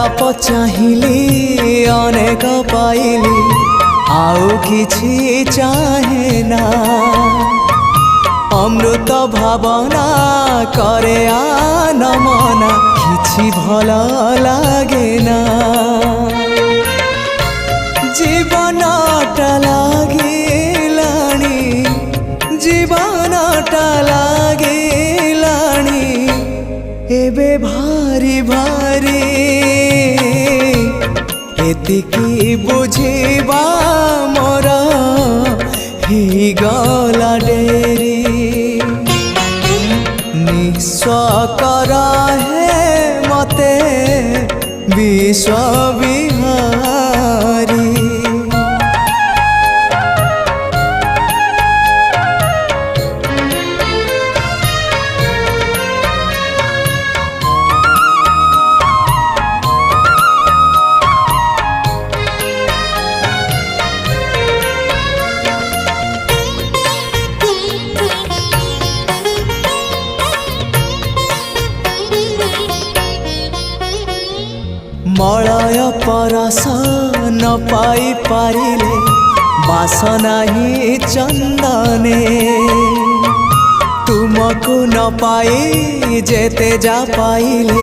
अलाप चाहिली अनेक पाइली आउ किछि चाहे ना अमृत भावना करे आनमना किछि भल लागे ना जीवनटा लागिलाणी जीवनटा लागिलाणी एबे भारी भारी एतिकी बुझिबा मोर ही गला डेरी निस्व करा है मते विश्व विहारी मलय परस न पाई पारिले बासना ही चंदने तुमको न पाई जेते जा पाइले।